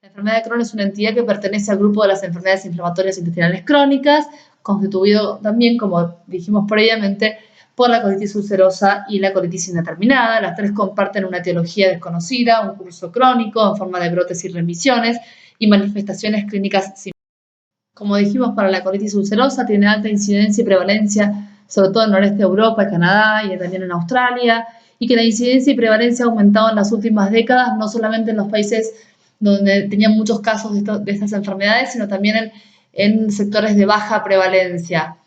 La enfermedad de Crohn es una entidad que pertenece al grupo de las enfermedades inflamatorias intestinales crónicas, constituido también, como dijimos previamente, por la colitis ulcerosa y la colitis indeterminada. Las tres comparten una etiología desconocida, un curso crónico en forma de brotes y remisiones y manifestaciones clínicas similares. Como dijimos, para la colitis ulcerosa tiene alta incidencia y prevalencia, sobre todo en el noreste de Europa, Canadá y también en Australia, y que la incidencia y prevalencia ha aumentado en las últimas décadas, no solamente en los países donde tenían muchos casos de estas enfermedades, sino también en sectores de baja prevalencia.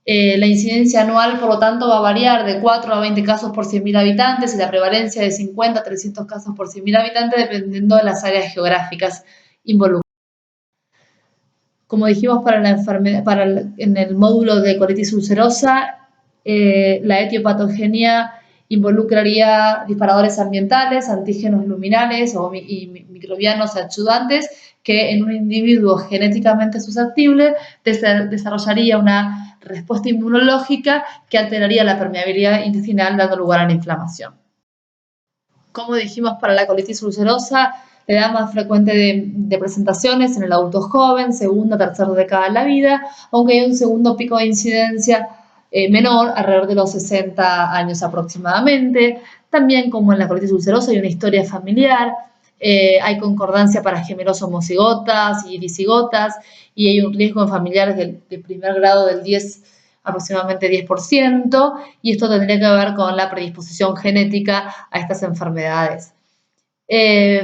La incidencia anual, por lo tanto, va a variar de 4 a 20 casos por 100.000 habitantes y la prevalencia de 50 a 300 casos por 100.000 habitantes, dependiendo de las áreas geográficas involucradas. Como dijimos, en el módulo de colitis ulcerosa, la etiopatogenia involucraría disparadores ambientales, antígenos luminales y microbianos ayudantes que en un individuo genéticamente susceptible desarrollaría una respuesta inmunológica que alteraría la permeabilidad intestinal, dando lugar a la inflamación. Como dijimos, para la colitis ulcerosa, la edad más frecuente de presentaciones en el adulto joven, segunda, tercera década de la vida, aunque hay un segundo pico de incidencia menor, alrededor de los 60 años aproximadamente. También, como en la colitis ulcerosa, hay una historia familiar, hay concordancia para gemelos homocigotas y dicigotas, y hay un riesgo en familiares de primer grado del aproximadamente 10%, y esto tendría que ver con la predisposición genética a estas enfermedades.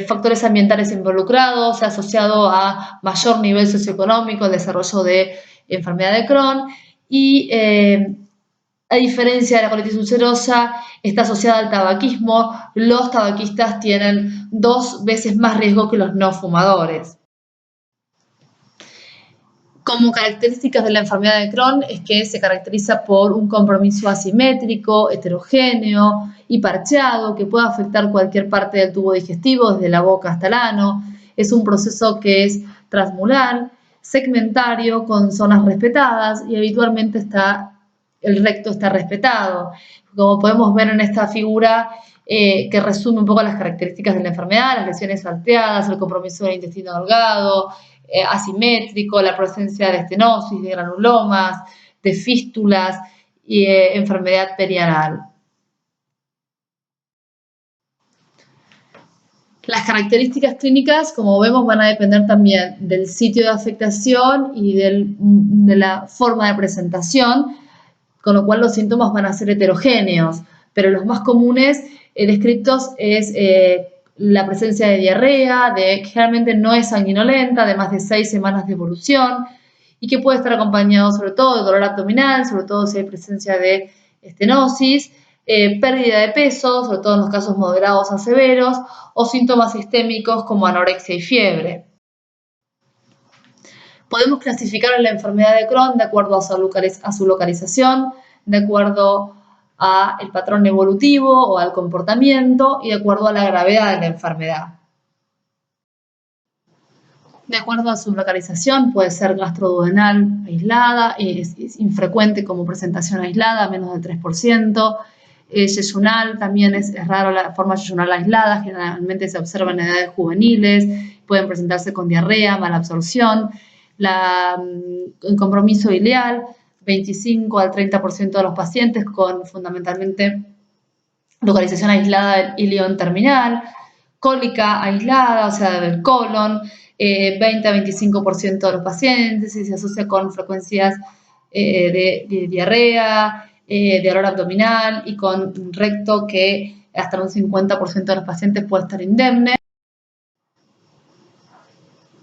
Factores ambientales involucrados, asociado a mayor nivel socioeconómico, el desarrollo de enfermedad de Crohn, y a diferencia de la colitis ulcerosa, está asociada al tabaquismo. Los tabaquistas tienen 2 veces más riesgo que los no fumadores. Como características de la enfermedad de Crohn es que se caracteriza por un compromiso asimétrico, heterogéneo y parcheado que puede afectar cualquier parte del tubo digestivo, desde la boca hasta el ano. Es un proceso que es transmural, segmentario, con zonas respetadas y habitualmente el recto está respetado. Como podemos ver en esta figura, que resume un poco las características de la enfermedad, las lesiones salteadas, el compromiso del intestino delgado, asimétrico, la presencia de estenosis, de granulomas, de fístulas y enfermedad perianal. Las características clínicas, como vemos, van a depender también del sitio de afectación y de la forma de presentación, con lo cual los síntomas van a ser heterogéneos, pero los más comunes descritos es la presencia de diarrea, que generalmente no es sanguinolenta, de más de 6 semanas de evolución, y que puede estar acompañado sobre todo de dolor abdominal, sobre todo si hay presencia de estenosis, pérdida de peso, sobre todo en los casos moderados a severos, o síntomas sistémicos como anorexia y fiebre. Podemos clasificar la enfermedad de Crohn de acuerdo a su localización, de acuerdo al patrón evolutivo o al comportamiento y de acuerdo a la gravedad de la enfermedad. De acuerdo a su localización, puede ser gastroduodenal aislada, es infrecuente como presentación aislada, menos del 3%. Yeyunal también es raro la forma yeyunal aislada, generalmente se observa en edades juveniles, pueden presentarse con diarrea, mala absorción. El compromiso ileal, 25 al 30% de los pacientes con fundamentalmente localización aislada del ilion terminal, cólica aislada, o sea, del colon, 20 a 25% de los pacientes, y se asocia con frecuencias de diarrea, de dolor abdominal y con recto que hasta un 50% de los pacientes puede estar indemne.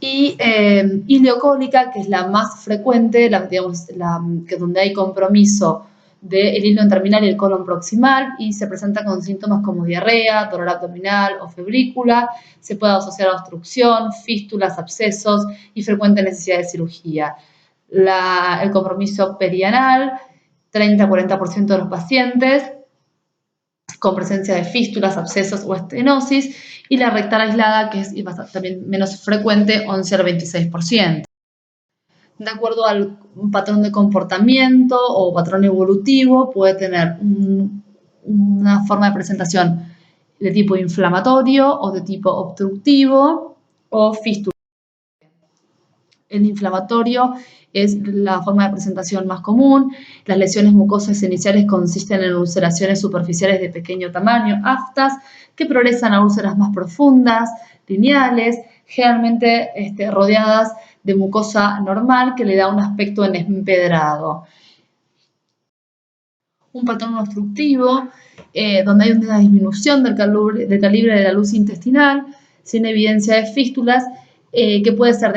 Y ileocólica, que es la más frecuente, donde hay compromiso del ilion terminal y el colon proximal y se presenta con síntomas como diarrea, dolor abdominal o febrícula. Se puede asociar a obstrucción, fístulas, abscesos y frecuente necesidad de cirugía. El compromiso perianal, 30 a 40% de los pacientes con presencia de fístulas, abscesos o estenosis, y la rectal aislada, que es también menos frecuente, 11 al 26%. De acuerdo al patrón de comportamiento o patrón evolutivo, puede tener una forma de presentación de tipo inflamatorio o de tipo obstructivo o fístula. El inflamatorio es la forma de presentación más común. Las lesiones mucosas iniciales consisten en ulceraciones superficiales de pequeño tamaño, aftas, que progresan a úlceras más profundas, lineales, generalmente rodeadas de mucosa normal que le da un aspecto empedrado. Un patrón obstructivo, donde hay una disminución del calibre de la luz intestinal, sin evidencia de fístulas, que puede ser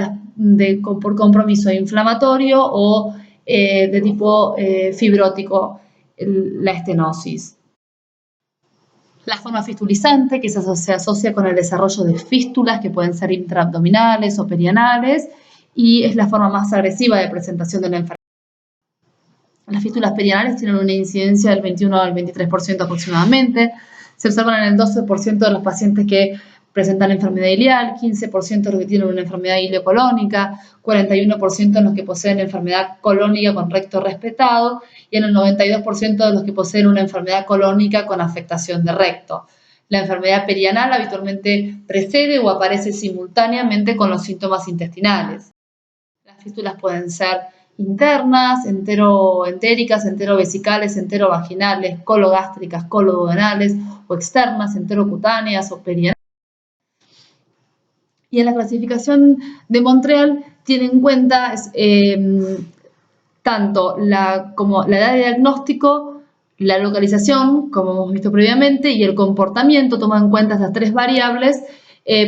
por compromiso inflamatorio o de tipo fibrótico, la estenosis. La forma fistulizante, que se asocia con el desarrollo de fístulas que pueden ser intraabdominales o perianales, y es la forma más agresiva de presentación de la enfermedad. Las fístulas perianales tienen una incidencia del 21 al 23% aproximadamente. Se observan en el 12% de los pacientes que presentan enfermedad ileal, 15% de los que tienen una enfermedad ileocolónica, 41% en los que poseen enfermedad colónica con recto respetado y en el 92% de los que poseen una enfermedad colónica con afectación de recto. La enfermedad perianal habitualmente precede o aparece simultáneamente con los síntomas intestinales. Las fístulas pueden ser internas, enteroentéricas, enterovesicales, enterovaginales, cologástricas, coloduodenales o externas, enterocutáneas o perianales. Y en la clasificación de Montreal tiene en cuenta tanto como la edad de diagnóstico, la localización, como hemos visto previamente, y el comportamiento, toma en cuenta estas tres variables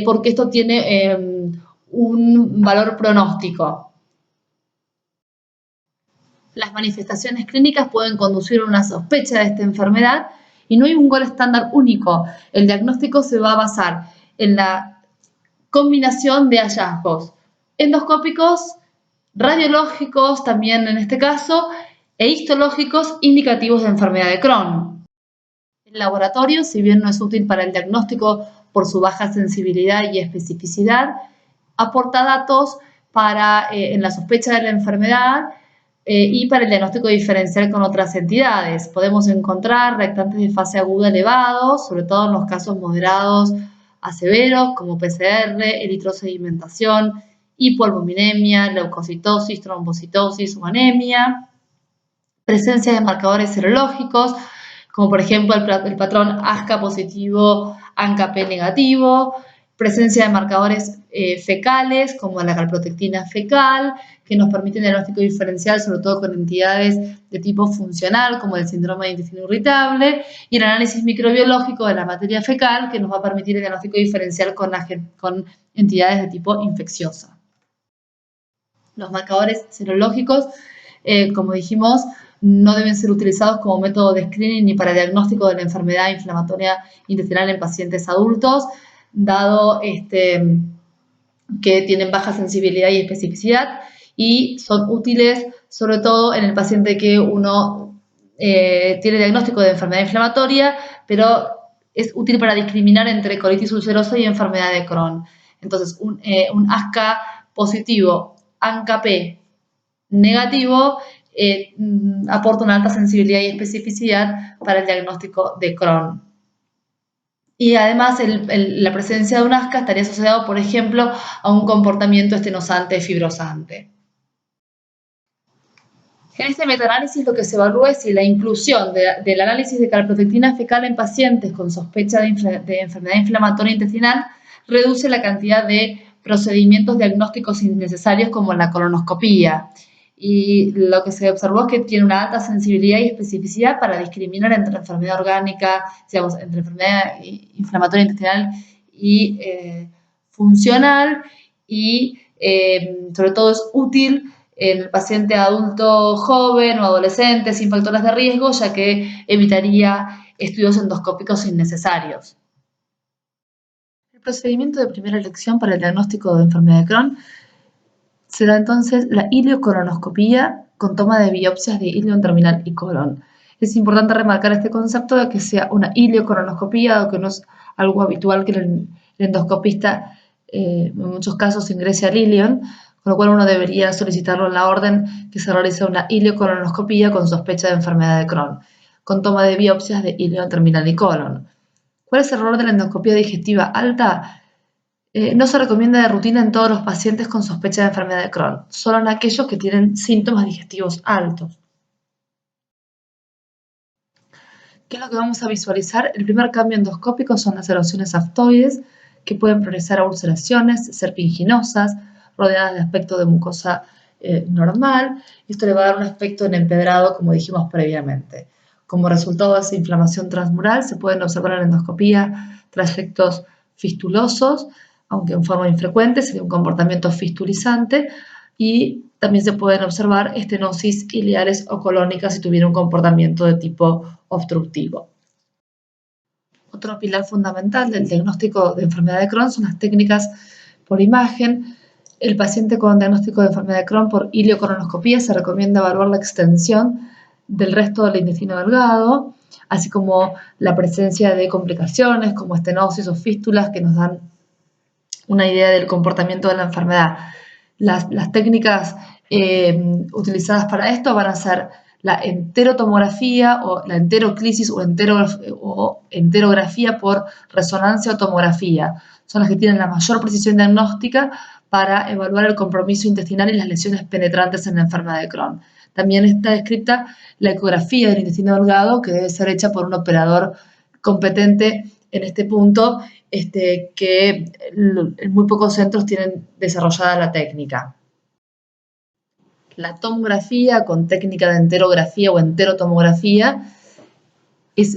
porque esto tiene un valor pronóstico. Las manifestaciones clínicas pueden conducir a una sospecha de esta enfermedad y no hay un gol estándar único. El diagnóstico se va a basar en la combinación de hallazgos endoscópicos, radiológicos también en este caso, e histológicos indicativos de enfermedad de Crohn. El laboratorio, si bien no es útil para el diagnóstico por su baja sensibilidad y especificidad, aporta datos en la sospecha de la enfermedad y para el diagnóstico diferencial con otras entidades. Podemos encontrar reactantes de fase aguda elevados, sobre todo en los casos moderados a severos, como PCR, eritrosedimentación, hipoalbuminemia, leucocitosis, trombocitosis o anemia. Presencia de marcadores serológicos, como por ejemplo el patrón ASCA positivo, ANCA-P negativo. Presencia de marcadores fecales, como la calprotectina fecal, que nos permiten el diagnóstico diferencial, sobre todo con entidades de tipo funcional, como el síndrome de intestino irritable, y el análisis microbiológico de la materia fecal, que nos va a permitir el diagnóstico diferencial con entidades de tipo infecciosa. Los marcadores serológicos, como dijimos, no deben ser utilizados como método de screening ni para diagnóstico de la enfermedad inflamatoria intestinal en pacientes adultos, dado que tienen baja sensibilidad y especificidad, y son útiles sobre todo en el paciente que uno tiene diagnóstico de enfermedad inflamatoria, pero es útil para discriminar entre colitis ulcerosa y enfermedad de Crohn. Entonces, un ASCA positivo, ANCA-P negativo, aporta una alta sensibilidad y especificidad para el diagnóstico de Crohn. Y además la presencia de un ASCA estaría asociado, por ejemplo, a un comportamiento estenosante fibrosante. En este metaanálisis lo que se evalúa es si la inclusión del análisis de calprotectina fecal en pacientes con sospecha de enfermedad inflamatoria intestinal reduce la cantidad de procedimientos diagnósticos innecesarios como la colonoscopía. Y lo que se observó es que tiene una alta sensibilidad y especificidad para discriminar entre enfermedad orgánica, digamos, entre enfermedad inflamatoria intestinal y funcional, y sobre todo es útil en el paciente adulto joven o adolescente sin factores de riesgo, ya que evitaría estudios endoscópicos innecesarios. El procedimiento de primera elección para el diagnóstico de enfermedad de Crohn será entonces la ileocolonoscopía con toma de biopsias de ilion terminal y colon. Es importante remarcar este concepto de que sea una ileocolonoscopía, dado que no es algo habitual que el endoscopista en muchos casos ingrese al ilion, con lo cual uno debería solicitarlo en la orden que se realice una ileocolonoscopía con sospecha de enfermedad de Crohn, con toma de biopsias de ilion terminal y colon. ¿Cuál es el rol de la endoscopía digestiva alta? No se recomienda de rutina en todos los pacientes con sospecha de enfermedad de Crohn, solo en aquellos que tienen síntomas digestivos altos. ¿Qué es lo que vamos a visualizar? El primer cambio endoscópico son las erosiones aftoides, que pueden progresar a ulceraciones serpiginosas, rodeadas de aspecto de mucosa normal. Esto le va a dar un aspecto en empedrado, como dijimos previamente. Como resultado de esa inflamación transmural, se pueden observar en la endoscopía trayectos fistulosos, aunque en forma infrecuente, sería un comportamiento fistulizante, y también se pueden observar estenosis ileales o colónicas si tuviera un comportamiento de tipo obstructivo. Otro pilar fundamental del diagnóstico de enfermedad de Crohn son las técnicas por imagen. El paciente con diagnóstico de enfermedad de Crohn por ileocoronoscopía se recomienda evaluar la extensión del resto del intestino delgado, así como la presencia de complicaciones como estenosis o fístulas que nos dan una idea del comportamiento de la enfermedad. Las técnicas utilizadas para esto van a ser la enterotomografía o la enteroclisis o enterografía por resonancia o tomografía. Son las que tienen la mayor precisión diagnóstica para evaluar el compromiso intestinal y las lesiones penetrantes en la enfermedad de Crohn. También está descrita la ecografía del intestino delgado, que debe ser hecha por un operador competente en este punto, que en muy pocos centros tienen desarrollada la técnica. La tomografía con técnica de enterografía o enterotomografía es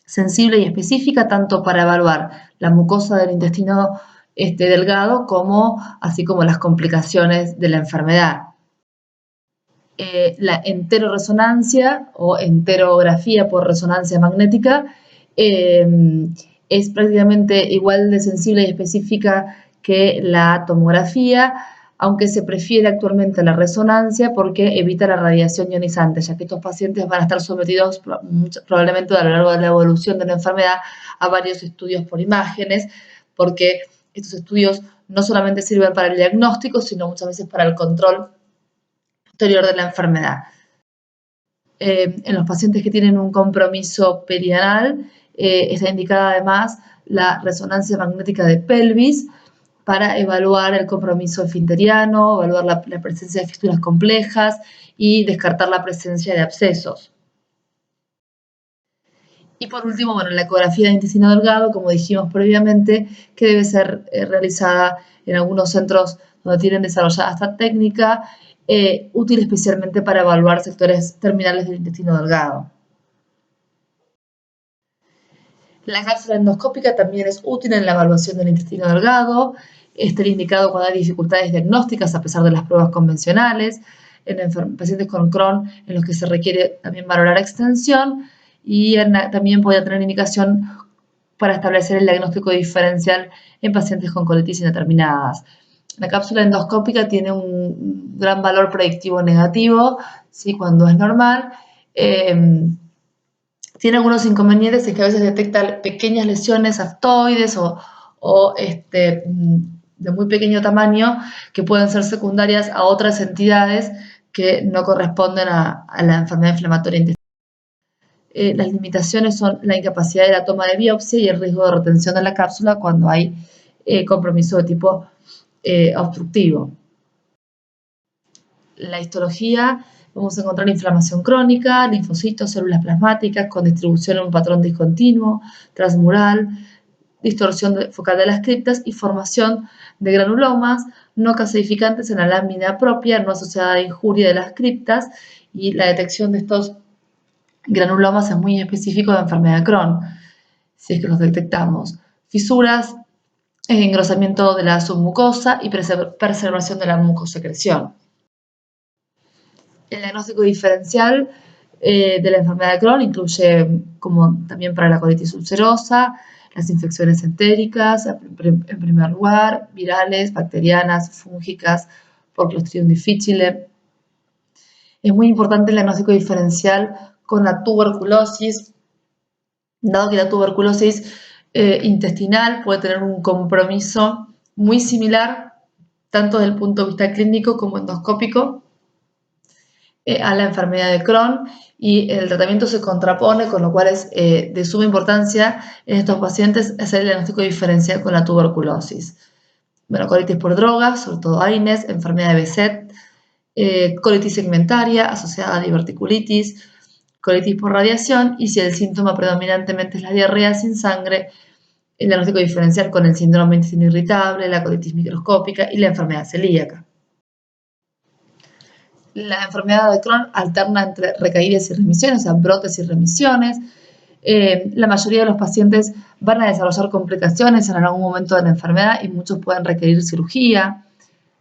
sensible y específica tanto para evaluar la mucosa del intestino delgado como así como las complicaciones de la enfermedad. La enteroresonancia o enterografía por resonancia magnética es prácticamente igual de sensible y específica que la tomografía, aunque se prefiere actualmente la resonancia porque evita la radiación ionizante, ya que estos pacientes van a estar sometidos probablemente a lo largo de la evolución de la enfermedad a varios estudios por imágenes, porque estos estudios no solamente sirven para el diagnóstico, sino muchas veces para el control posterior de la enfermedad. En los pacientes que tienen un compromiso perianal, está indicada además la resonancia magnética de pelvis para evaluar el compromiso esfinteriano, evaluar la presencia de fístulas complejas y descartar la presencia de abscesos. Y por último, bueno, la ecografía de intestino delgado, como dijimos previamente, que debe ser realizada en algunos centros donde tienen desarrollada esta técnica, útil especialmente para evaluar sectores terminales del intestino delgado. La cápsula endoscópica también es útil en la evaluación del intestino delgado, está indicado cuando hay dificultades diagnósticas a pesar de las pruebas convencionales, en pacientes con Crohn en los que se requiere también valorar extensión y también puede tener indicación para establecer el diagnóstico diferencial en pacientes con colitis indeterminadas. La cápsula endoscópica tiene un gran valor predictivo negativo, ¿sí? Cuando es normal. Tiene algunos inconvenientes, es que a veces detecta pequeñas lesiones aftoides o de muy pequeño tamaño que pueden ser secundarias a otras entidades que no corresponden a la enfermedad inflamatoria intestinal. Las limitaciones son la incapacidad de la toma de biopsia y el riesgo de retención de la cápsula cuando hay compromiso de tipo obstructivo. La histología, vamos a encontrar inflamación crónica, linfocitos, células plasmáticas con distribución en un patrón discontinuo, transmural, distorsión focal de las criptas y formación de granulomas no caseificantes en la lámina propia, no asociada a injuria de las criptas, y la detección de estos granulomas es muy específico de enfermedad de Crohn, si es que los detectamos. Fisuras, engrosamiento de la submucosa y preservación de la mucosecreción. El diagnóstico diferencial de la enfermedad de Crohn incluye, como también para la colitis ulcerosa, las infecciones entéricas, en primer lugar, virales, bacterianas, fúngicas, por Clostridium difficile. Es muy importante el diagnóstico diferencial con la tuberculosis, dado que la tuberculosis intestinal puede tener un compromiso muy similar, tanto desde el punto de vista clínico como endoscópico, a la enfermedad de Crohn y el tratamiento se contrapone, con lo cual es de suma importancia en estos pacientes hacer el diagnóstico diferencial con la tuberculosis. Bueno, colitis por drogas, sobre todo AINES, enfermedad de Behçet, colitis segmentaria asociada a diverticulitis, colitis por radiación, y si el síntoma predominantemente es la diarrea sin sangre, el diagnóstico diferencial con el síndrome de intestino irritable, la colitis microscópica y la enfermedad celíaca. La enfermedad de Crohn alterna entre recaídas y remisiones, o sea, brotes y remisiones. La mayoría de los pacientes van a desarrollar complicaciones en algún momento de la enfermedad y muchos pueden requerir cirugía.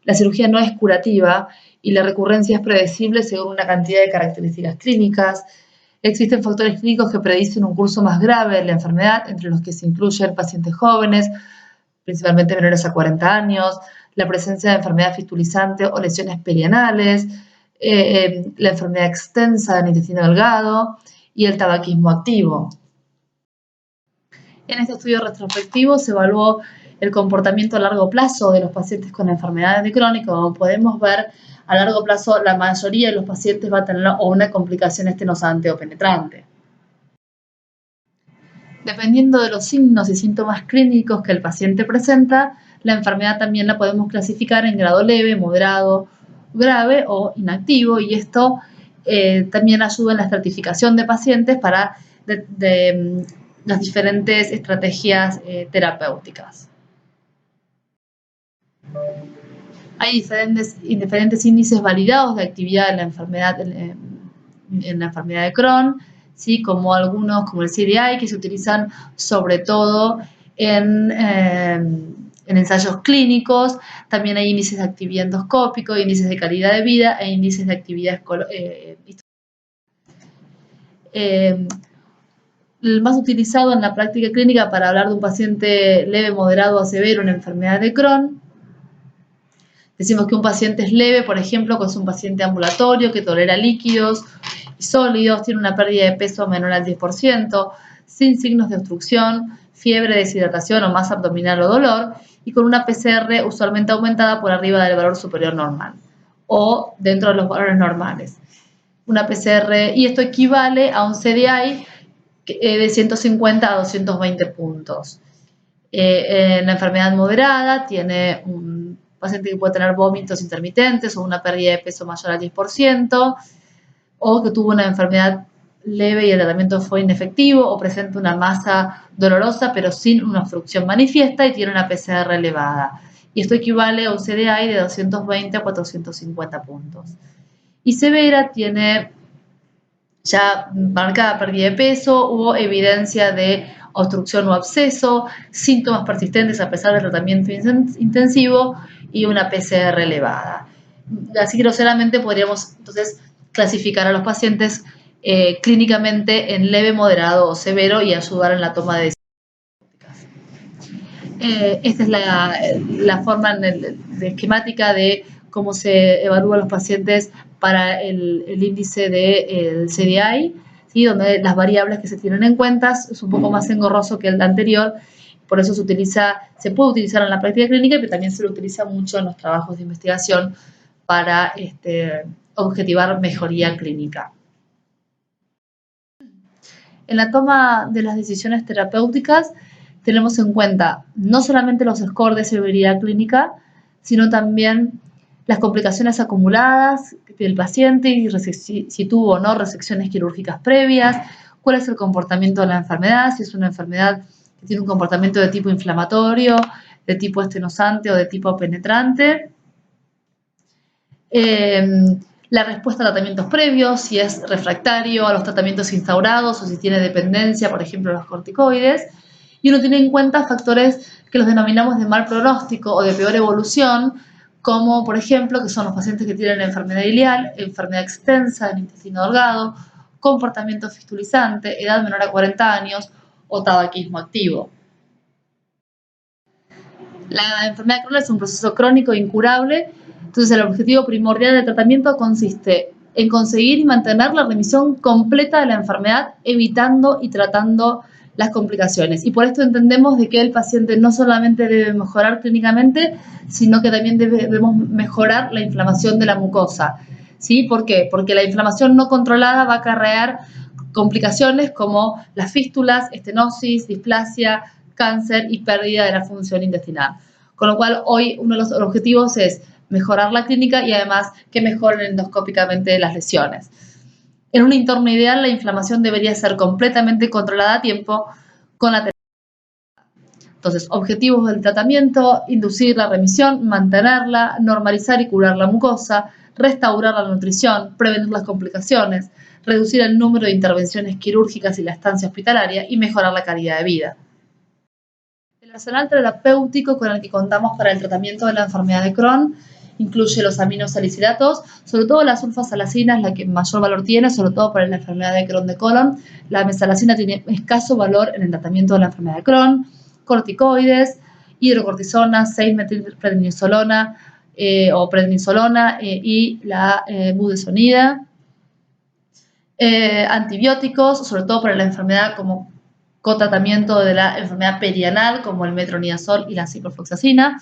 La cirugía no es curativa y la recurrencia es predecible según una cantidad de características clínicas. Existen factores clínicos que predicen un curso más grave de la enfermedad, entre los que se incluyen pacientes jóvenes, principalmente menores a 40 años, la presencia de enfermedad fistulizante o lesiones perianales, la enfermedad extensa del intestino delgado y el tabaquismo activo. En este estudio retrospectivo se evaluó el comportamiento a largo plazo de los pacientes con enfermedades de Crohn y, como podemos ver, a largo plazo la mayoría de los pacientes va a tener una complicación estenosante o penetrante. Dependiendo de los signos y síntomas clínicos que el paciente presenta, la enfermedad también la podemos clasificar en grado leve, moderado, grave o inactivo, y esto también ayuda en la estratificación de pacientes para las diferentes estrategias terapéuticas. Hay diferentes índices validados de actividad en la enfermedad, en la enfermedad de Crohn, ¿sí? Como algunos, como el CDI, que se utilizan sobre todo en ensayos clínicos. También hay índices de actividad endoscópico, índices de calidad de vida e índices de actividad el más utilizado en la práctica clínica para hablar de un paciente leve, moderado o severo en enfermedad de Crohn. Decimos que un paciente es leve, por ejemplo, que es un paciente ambulatorio que tolera líquidos y sólidos, tiene una pérdida de peso menor al 10%, sin signos de obstrucción, fiebre, deshidratación o masa abdominal o dolor, y con una PCR usualmente aumentada por arriba del valor superior normal o dentro de los valores normales. Una PCR, y esto equivale a un CDI de 150 a 220 puntos. En la enfermedad moderada tiene un paciente que puede tener vómitos intermitentes o una pérdida de peso mayor al 10%, o que tuvo una enfermedad leve y el tratamiento fue inefectivo, o presenta una masa dolorosa pero sin una obstrucción manifiesta y tiene una PCR elevada. Y esto equivale a un CDI de 220 a 450 puntos. Y severa tiene ya marcada pérdida de peso, hubo evidencia de obstrucción o absceso, síntomas persistentes a pesar del tratamiento intensivo y una PCR elevada. Así groseramente podríamos entonces clasificar a los pacientes clínicamente en leve, moderado o severo y ayudar en la toma de decisiones. Esta es la forma de esquemática de cómo se evalúan los pacientes para el índice del CDI, ¿sí? Donde las variables que se tienen en cuenta es un poco más engorroso que el anterior, por eso se puede utilizar en la práctica clínica, pero también se lo utiliza mucho en los trabajos de investigación para objetivar mejoría clínica. En la toma de las decisiones terapéuticas tenemos en cuenta no solamente los scores de severidad clínica, sino también las complicaciones acumuladas del paciente y si tuvo o no resecciones quirúrgicas previas, cuál es el comportamiento de la enfermedad, si es una enfermedad que tiene un comportamiento de tipo inflamatorio, de tipo estenosante o de tipo penetrante. La respuesta a tratamientos previos, si es refractario a los tratamientos instaurados o si tiene dependencia, por ejemplo, los corticoides. Y uno tiene en cuenta factores que los denominamos de mal pronóstico o de peor evolución, como por ejemplo que son los pacientes que tienen enfermedad ileal, enfermedad extensa del intestino delgado, comportamiento fistulizante, edad menor a 40 años o tabaquismo activo. La enfermedad de Crohn es un proceso crónico e incurable, entonces el objetivo primordial del tratamiento consiste en conseguir y mantener la remisión completa de la enfermedad, evitando y tratando las complicaciones. Y por esto entendemos de que el paciente no solamente debe mejorar clínicamente, sino que también debemos mejorar la inflamación de la mucosa. ¿Sí? ¿Por qué? Porque la inflamación no controlada va a acarrear complicaciones como las fístulas, estenosis, displasia, cáncer y pérdida de la función intestinal. Con lo cual, hoy uno de los objetivos es mejorar la clínica y además que mejoren endoscópicamente las lesiones. En un entorno ideal, la inflamación debería ser completamente controlada a tiempo con la terapia. Entonces, objetivos del tratamiento: inducir la remisión, mantenerla, normalizar y curar la mucosa, restaurar la nutrición, prevenir las complicaciones, reducir el número de intervenciones quirúrgicas y la estancia hospitalaria y mejorar la calidad de vida. El arsenal terapéutico con el que contamos para el tratamiento de la enfermedad de Crohn incluye los aminosalicilatos, sobre todo la sulfasalacina es la que mayor valor tiene, sobre todo para la enfermedad de Crohn de colon. La mesalacina tiene escaso valor en el tratamiento de la enfermedad de Crohn. Corticoides, hidrocortisona, 6-metilprednisolona o prednisolona y la budesonida. Antibióticos, sobre todo para la enfermedad como cotratamiento de la enfermedad perianal, como el metronidazol y la ciprofloxacina.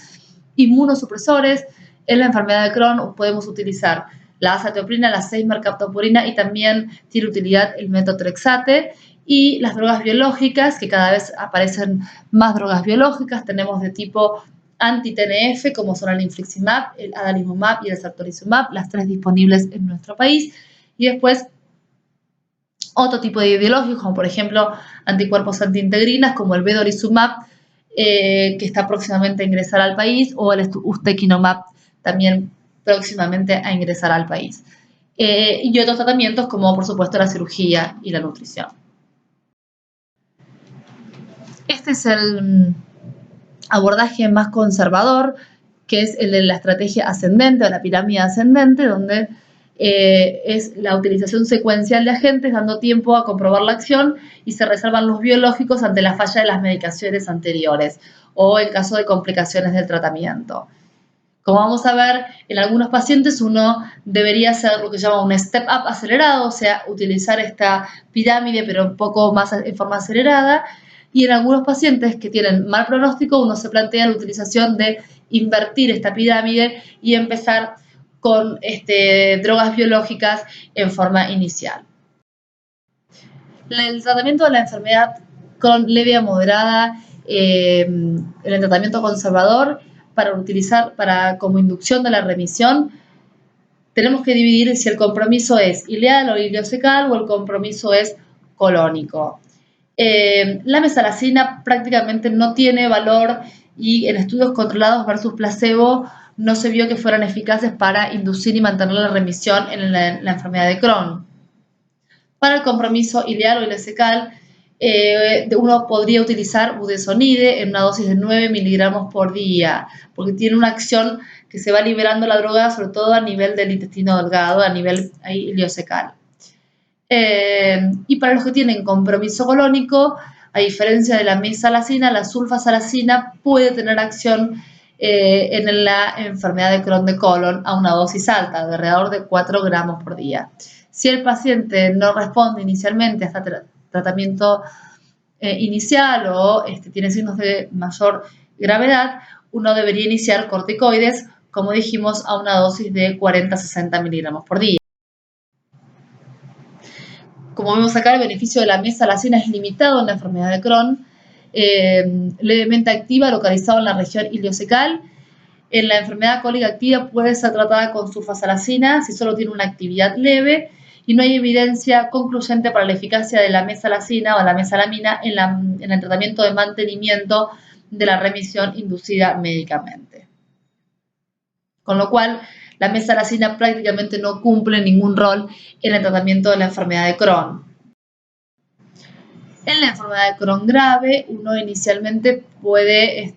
Inmunosupresores, en la enfermedad de Crohn podemos utilizar la azathioprina, la 6-mercaptopurina y también tiene utilidad el metotrexate. Y las drogas biológicas, que cada vez aparecen más drogas biológicas, tenemos de tipo anti-TNF, como son el infliximab, el adalimumab y el satralizumab, las 3 disponibles en nuestro país. Y después otro tipo de biológicos, como por ejemplo anticuerpos antiintegrinas, como el vedolizumab, que está próximamente a ingresar al país, o el ustekinumab, también próximamente a ingresar al país. Y otros tratamientos como por supuesto la cirugía y la nutrición. Este es el abordaje más conservador, que es el de la estrategia ascendente o la pirámide ascendente, donde es la utilización secuencial de agentes dando tiempo a comprobar la acción y se reservan los biológicos ante la falla de las medicaciones anteriores o en caso de complicaciones del tratamiento. Como vamos a ver, en algunos pacientes uno debería hacer lo que se llama un step up acelerado, o sea, utilizar esta pirámide pero un poco más en forma acelerada. Y en algunos pacientes que tienen mal pronóstico, uno se plantea la utilización de invertir esta pirámide y empezar con drogas biológicas en forma inicial. El tratamiento de la enfermedad Crohn leve a moderada, en el tratamiento conservador, para utilizar como inducción de la remisión, tenemos que dividir si el compromiso es ileal o ileocecal o el compromiso es colónico. La mesalacina prácticamente no tiene valor y en estudios controlados versus placebo no se vio que fueran eficaces para inducir y mantener la remisión en la enfermedad de Crohn. Para el compromiso ileal o ileocecal, uno podría utilizar budesonide en una dosis de 9 miligramos por día, porque tiene una acción que se va liberando la droga, sobre todo a nivel del intestino delgado, a nivel ileocecal. Y para los que tienen compromiso colónico, a diferencia de la mesalacina, la sulfasalacina puede tener acción en la enfermedad de Crohn de colon a una dosis alta, de alrededor de 4 gramos por día. Si el paciente no responde inicialmente a este tratamiento inicial o tiene signos de mayor gravedad, uno debería iniciar corticoides, como dijimos, a una dosis de 40-60 miligramos por día. Como vemos acá, el beneficio de la mesalacina es limitado en la enfermedad de Crohn, levemente activa, localizado en la región ileocecal. En la enfermedad cólica activa puede ser tratada con sulfasalacina si solo tiene una actividad leve y no hay evidencia concluyente para la eficacia de la mesalacina o la mesalamina en el tratamiento de mantenimiento de la remisión inducida médicamente. Con lo cual, la mesalacina prácticamente no cumple ningún rol en el tratamiento de la enfermedad de Crohn. En la enfermedad de Crohn grave, uno inicialmente puede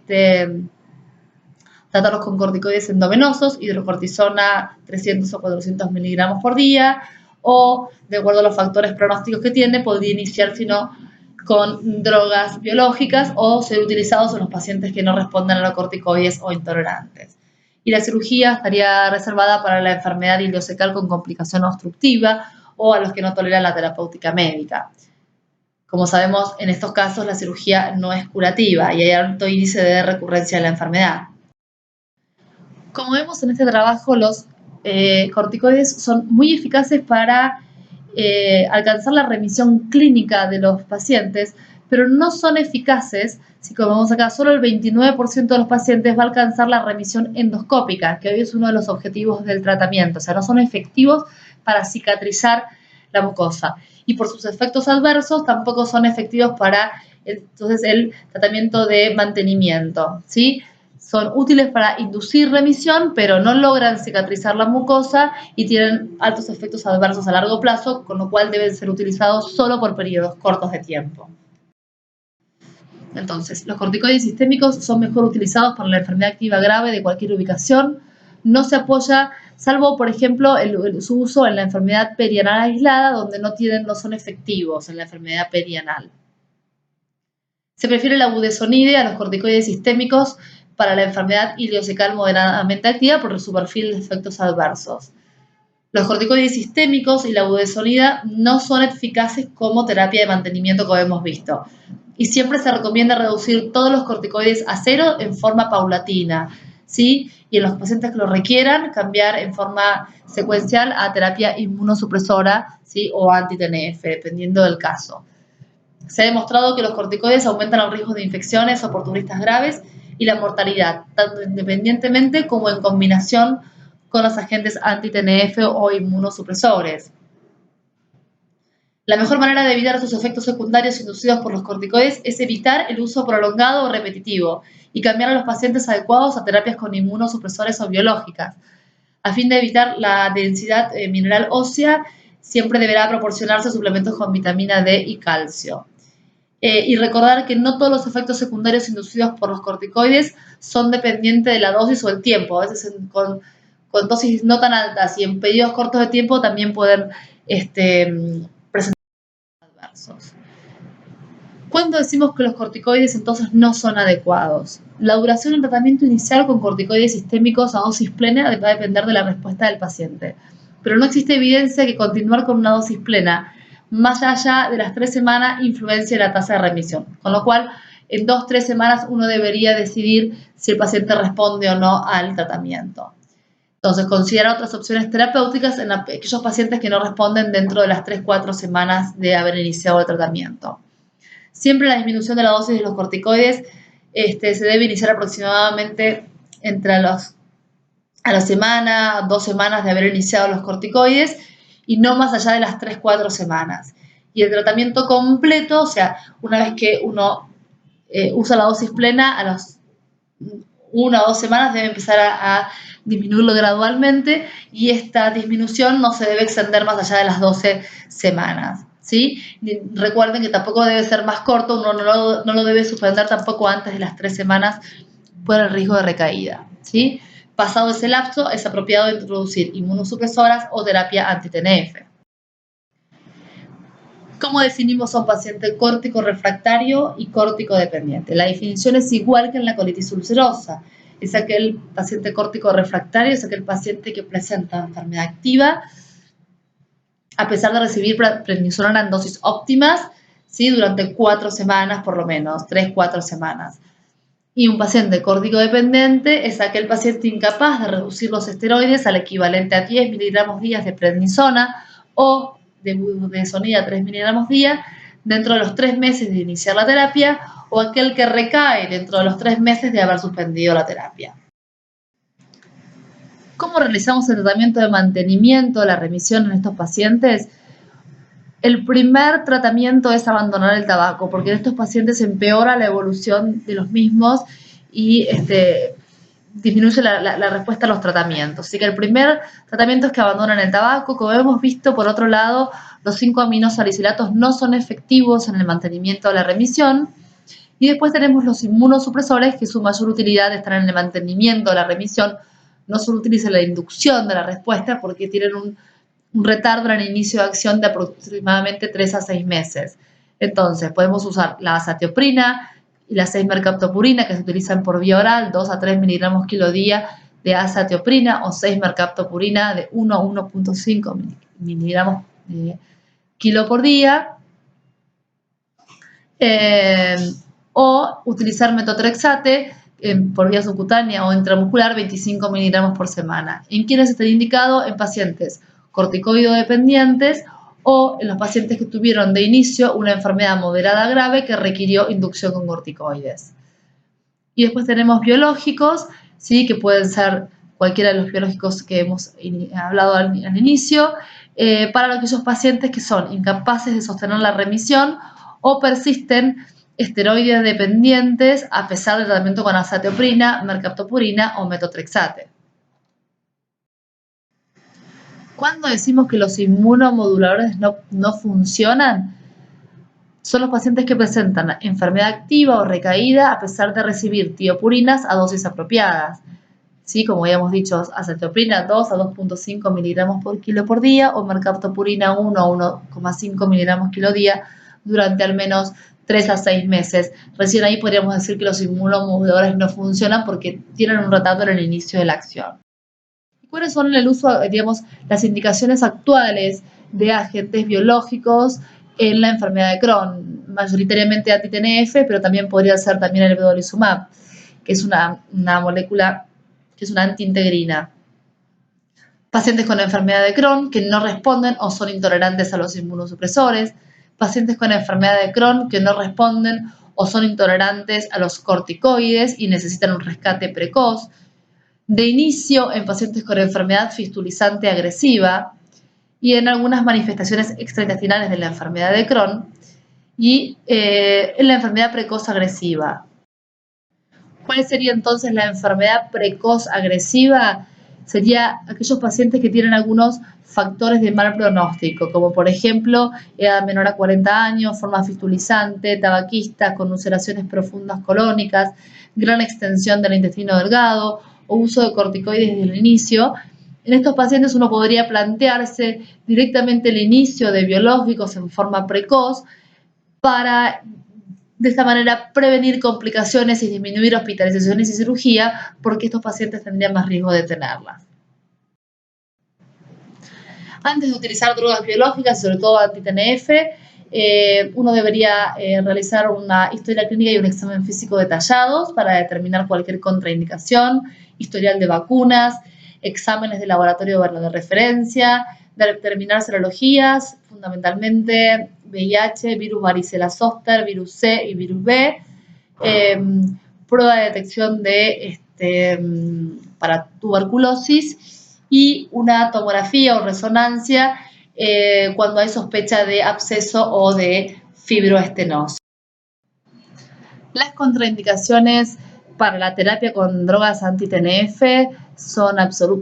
tratarlos con corticoides endovenosos, hidrocortisona 300 o 400 miligramos por día, o, de acuerdo a los factores pronósticos que tiene, podría iniciar, si no, con drogas biológicas o ser utilizados en los pacientes que no responden a los corticoides o intolerantes. Y la cirugía estaría reservada para la enfermedad ileocecal con complicación obstructiva o a los que no toleran la terapéutica médica. Como sabemos, en estos casos la cirugía no es curativa y hay alto índice de recurrencia de la enfermedad. Como vemos en este trabajo, los corticoides son muy eficaces para alcanzar la remisión clínica de los pacientes, pero no son eficaces, si como vemos acá, solo el 29% de los pacientes va a alcanzar la remisión endoscópica, que hoy es uno de los objetivos del tratamiento, o sea, no son efectivos para cicatrizar la mucosa. Y por sus efectos adversos tampoco son efectivos para entonces el tratamiento de mantenimiento, ¿sí? Son útiles para inducir remisión, pero no logran cicatrizar la mucosa y tienen altos efectos adversos a largo plazo, con lo cual deben ser utilizados solo por periodos cortos de tiempo. Entonces, los corticoides sistémicos son mejor utilizados para la enfermedad activa grave de cualquier ubicación. No se apoya, salvo, por ejemplo, su uso en la enfermedad perianal aislada, donde no son efectivos en la enfermedad perianal. Se prefiere la budesonide a los corticoides sistémicos para la enfermedad ileocecal moderadamente activa por su perfil de efectos adversos. Los corticoides sistémicos y la budesonida no son eficaces como terapia de mantenimiento, como hemos visto. Y siempre se recomienda reducir todos los corticoides a cero en forma paulatina, ¿sí? Y en los pacientes que lo requieran, cambiar en forma secuencial a terapia inmunosupresora, ¿sí? O anti-TNF, dependiendo del caso. Se ha demostrado que los corticoides aumentan el riesgo de infecciones oportunistas graves y la mortalidad, tanto independientemente como en combinación con los agentes anti-TNF o inmunosupresores. La mejor manera de evitar estos efectos secundarios inducidos por los corticoides es evitar el uso prolongado o repetitivo y cambiar a los pacientes adecuados a terapias con inmunosupresores o biológicas. A fin de evitar la densidad mineral ósea, siempre deberá proporcionarse suplementos con vitamina D y calcio. Y recordar que no todos los efectos secundarios inducidos por los corticoides son dependientes de la dosis o el tiempo. A veces con dosis no tan altas y en periodos cortos de tiempo también pueden presentar adversos. ¿Cuándo decimos que los corticoides entonces no son adecuados? La duración del tratamiento inicial con corticoides sistémicos a dosis plena va a depender de la respuesta del paciente. Pero no existe evidencia que continuar con una dosis plena más allá de las 3 semanas influencie la tasa de remisión. Con lo cual, en 2-3 semanas uno debería decidir si el paciente responde o no al tratamiento. Entonces, considera otras opciones terapéuticas en aquellos pacientes que no responden dentro de las 3-4 semanas de haber iniciado el tratamiento. Siempre la disminución de la dosis de los corticoides se debe iniciar aproximadamente entre a la semana, 2 semanas de haber iniciado los corticoides y no más allá de las 3-4 semanas. Y el tratamiento completo, o sea, una vez que uno usa la dosis plena, a las 1 o 2 semanas debe empezar a disminuirlo gradualmente y esta disminución no se debe extender más allá de las 12 semanas. ¿Sí? Recuerden que tampoco debe ser más corto, uno no lo debe suspender tampoco antes de las 3 semanas por el riesgo de recaída. ¿Sí? Pasado ese lapso, es apropiado introducir inmunosupresoras o terapia anti-TNF. ¿Cómo definimos a un paciente córtico refractario y córtico dependiente? La definición es igual que en la colitis ulcerosa. Es aquel paciente córtico refractario, es aquel paciente que presenta enfermedad activa, a pesar de recibir prednisona en dosis óptimas, ¿sí? Durante 4 semanas por lo menos, 3-4 semanas. Y un paciente córtico dependiente es aquel paciente incapaz de reducir los esteroides al equivalente a 10 miligramos días de prednisona o de budesonida 3 miligramos día dentro de los 3 meses de iniciar la terapia o aquel que recae dentro de los 3 meses de haber suspendido la terapia. ¿Cómo realizamos el tratamiento de mantenimiento de la remisión en estos pacientes? El primer tratamiento es abandonar el tabaco, porque en estos pacientes empeora la evolución de los mismos y disminuye la respuesta a los tratamientos. Así que el primer tratamiento es que abandonen el tabaco. Como hemos visto, por otro lado, los 5-aminosalicilatos no son efectivos en el mantenimiento de la remisión. Y después tenemos los inmunosupresores, que su mayor utilidad está en el mantenimiento de la remisión. No solo utilizan la inducción de la respuesta porque tienen un retardo en el inicio de acción de aproximadamente 3-6 meses. Entonces, podemos usar la azatioprina y la 6-mercaptopurina, que se utilizan por vía oral, 2-3 miligramos kilo día de azatioprina o 6-mercaptopurina de 1 a 1.5 miligramos kilo por día. O utilizar metotrexate, por vía subcutánea o intramuscular 25 miligramos por semana. ¿En quiénes está indicado? En pacientes corticoidodependientes o en los pacientes que tuvieron de inicio una enfermedad moderada grave que requirió inducción con corticoides. Y después tenemos biológicos, ¿sí? Que pueden ser cualquiera de los biológicos que hemos hablado al inicio, para aquellos pacientes que son incapaces de sostener la remisión o persisten esteroides dependientes a pesar del tratamiento con azathioprina, mercaptopurina o metotrexate. ¿Cuándo decimos que los inmunomoduladores no funcionan? Son los pacientes que presentan enfermedad activa o recaída a pesar de recibir tiopurinas a dosis apropiadas. ¿Sí? Como habíamos dicho, azathioprina 2 a 2.5 miligramos por kilo por día o mercaptopurina 1 a 1,5 miligramos kilo día durante al menos 3 a 6 meses. Recién ahí podríamos decir que los inmunomoduladores no funcionan porque tienen un retardo en el inicio de la acción. ¿Cuáles son el uso, digamos, las indicaciones actuales de agentes biológicos en la enfermedad de Crohn? Mayoritariamente anti-TNF, pero también podría ser también el vedolizumab, que es una molécula que es una antiintegrina. Pacientes con enfermedad de Crohn que no responden o son intolerantes a los inmunosupresores. Pacientes con enfermedad de Crohn que no responden o son intolerantes a los corticoides y necesitan un rescate precoz. De inicio en pacientes con enfermedad fistulizante agresiva y en algunas manifestaciones extraintestinales de la enfermedad de Crohn y en la enfermedad precoz agresiva. ¿Cuál sería entonces la enfermedad precoz agresiva? Sería aquellos pacientes que tienen algunos factores de mal pronóstico, como por ejemplo edad menor a 40 años, forma fistulizante, tabaquistas con ulceraciones profundas colónicas, gran extensión del intestino delgado o uso de corticoides desde el inicio. En estos pacientes uno podría plantearse directamente el inicio de biológicos en forma precoz para de esta manera prevenir complicaciones y disminuir hospitalizaciones y cirugía porque estos pacientes tendrían más riesgo de tenerlas. Antes de utilizar drogas biológicas, sobre todo anti-TNF, uno debería realizar una historia clínica y un examen físico detallados para determinar cualquier contraindicación, historial de vacunas, exámenes de laboratorio de referencia, determinar serologías, fundamentalmente VIH, virus varicela zoster, virus C y virus B, prueba de detección para tuberculosis y una tomografía o resonancia cuando hay sospecha de absceso o de fibroestenosis. Las contraindicaciones para la terapia con drogas anti-TNF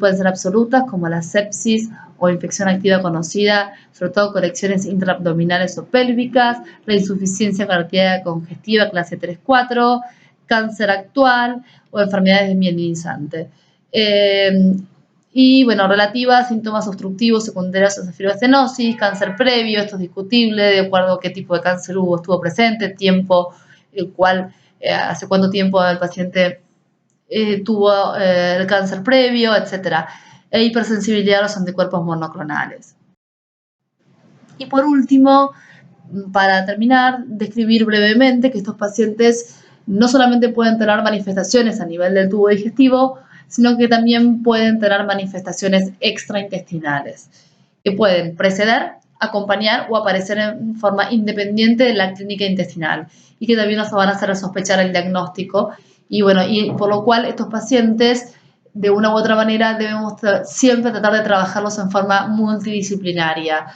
pueden ser absolutas, como la sepsis o infección activa conocida, sobre todo correcciones intraabdominales o pélvicas, la insuficiencia cardíaca congestiva clase 3-4, cáncer actual o enfermedades desmielinizantes. Y bueno, relativas a síntomas obstructivos secundarios a fibroestenosis, cáncer previo, esto es discutible, de acuerdo a qué tipo de cáncer estuvo presente, tiempo, hace cuánto tiempo el paciente tuvo el cáncer previo, etcétera, e hipersensibilidad a los anticuerpos monoclonales. Y por último, para terminar, describir brevemente que estos pacientes no solamente pueden tener manifestaciones a nivel del tubo digestivo, sino que también pueden tener manifestaciones extraintestinales, que pueden preceder, acompañar o aparecer en forma independiente de la clínica intestinal y que también nos van a hacer sospechar el diagnóstico. Y bueno, y por lo cual estos pacientes, de una u otra manera, debemos siempre tratar de trabajarlos en forma multidisciplinaria.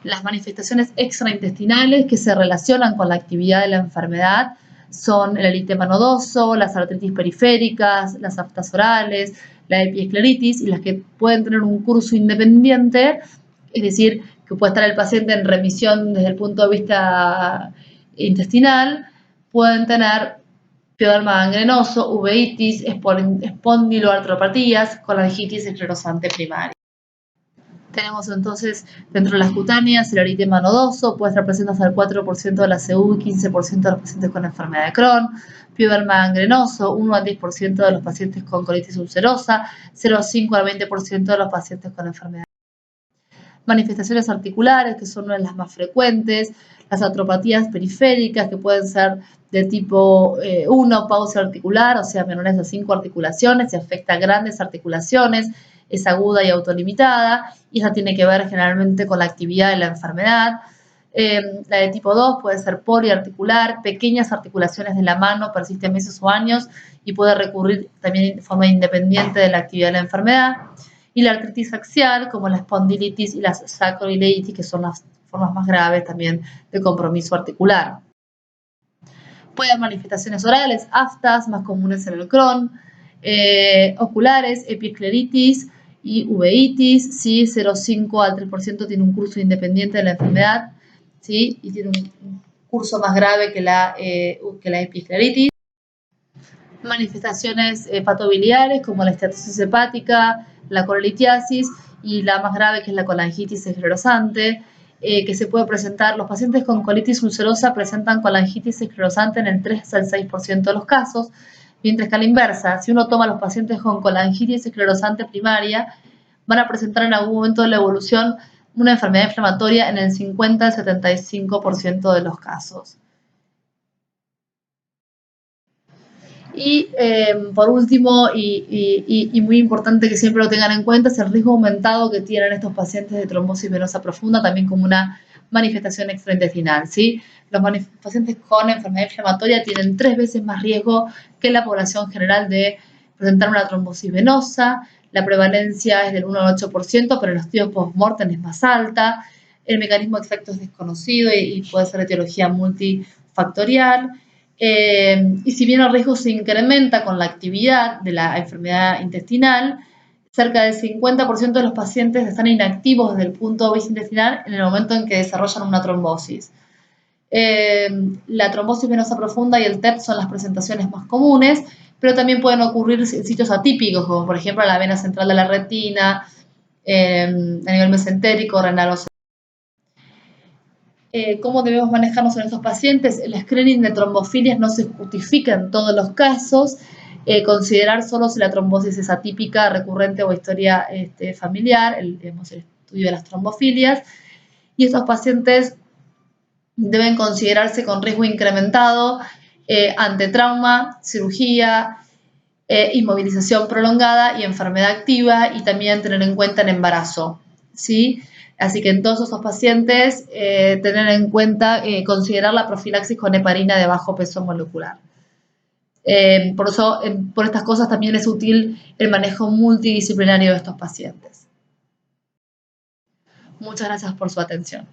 Las manifestaciones extraintestinales que se relacionan con la actividad de la enfermedad son el eritema nodoso, las artritis periféricas, las aftas orales, la epiescleritis y las que pueden tener un curso independiente, es decir, que puede estar el paciente en remisión desde el punto de vista intestinal, pueden tener pioderma gangrenoso, uveitis, espondiloartropatías, colangitis esclerosante primaria. Tenemos entonces dentro de las cutáneas el eritema nodoso, puede estar presente hasta el 4% de la CU y 15% de los pacientes con enfermedad de Crohn, pioderma gangrenoso, 1 al 10% de los pacientes con colitis ulcerosa, 0,5 al 20% de los pacientes con enfermedad. Manifestaciones articulares, que son una de las más frecuentes, las artropatías periféricas, que pueden ser de tipo 1, pausa articular, o sea, menores de 5 articulaciones, y afecta a grandes articulaciones, es aguda y autolimitada, y esa tiene que ver generalmente con la actividad de la enfermedad. La de tipo 2 puede ser poliarticular, pequeñas articulaciones de la mano, persisten meses o años y puede recurrir también de forma independiente de la actividad de la enfermedad. Y la artritis axial, como la espondilitis y la sacroileitis, que son las formas más graves también de compromiso articular. Puede haber manifestaciones orales, aftas, más comunes en el Crohn, oculares, epiescleritis y uveitis, ¿sí? 0,5 al 3% tiene un curso independiente de la enfermedad, ¿sí? Y tiene un curso más grave que la epiescleritis. Manifestaciones hepatobiliares como la esteatosis hepática, la colelitiasis y la más grave que es la colangitis esclerosante, que se puede presentar, los pacientes con colitis ulcerosa presentan colangitis esclerosante en el 3 al 6% de los casos, mientras que a la inversa, si uno toma a los pacientes con colangitis esclerosante primaria, van a presentar en algún momento de la evolución una enfermedad inflamatoria en el 50 al 75% de los casos. Y por último, y muy importante que siempre lo tengan en cuenta, es el riesgo aumentado que tienen estos pacientes de trombosis venosa profunda, también como una manifestación extraintestinal, ¿sí? Los pacientes con enfermedad inflamatoria tienen 3 veces más riesgo que la población general de presentar una trombosis venosa. La prevalencia es del 1 al 8%, pero en los estudios post-mortem es más alta. El mecanismo de efecto es desconocido y puede ser de etiología multifactorial. Y si bien el riesgo se incrementa con la actividad de la enfermedad intestinal, cerca del 50% de los pacientes están inactivos desde el punto de vista intestinal en el momento en que desarrollan una trombosis. La trombosis venosa profunda y el TEP son las presentaciones más comunes, pero también pueden ocurrir en sitios atípicos, como por ejemplo la vena central de la retina, a nivel mesentérico, renal o cómo debemos manejarnos en estos pacientes. El screening de trombofilias no se justifica en todos los casos. Considerar solo si la trombosis es atípica, recurrente o historia familiar, el estudio de las trombofilias. Y estos pacientes deben considerarse con riesgo incrementado ante trauma, cirugía, inmovilización prolongada y enfermedad activa, y también tener en cuenta el embarazo, ¿sí? Así que en todos esos pacientes tener en cuenta, considerar la profilaxis con heparina de bajo peso molecular. Por eso, por estas cosas también es útil el manejo multidisciplinario de estos pacientes. Muchas gracias por su atención.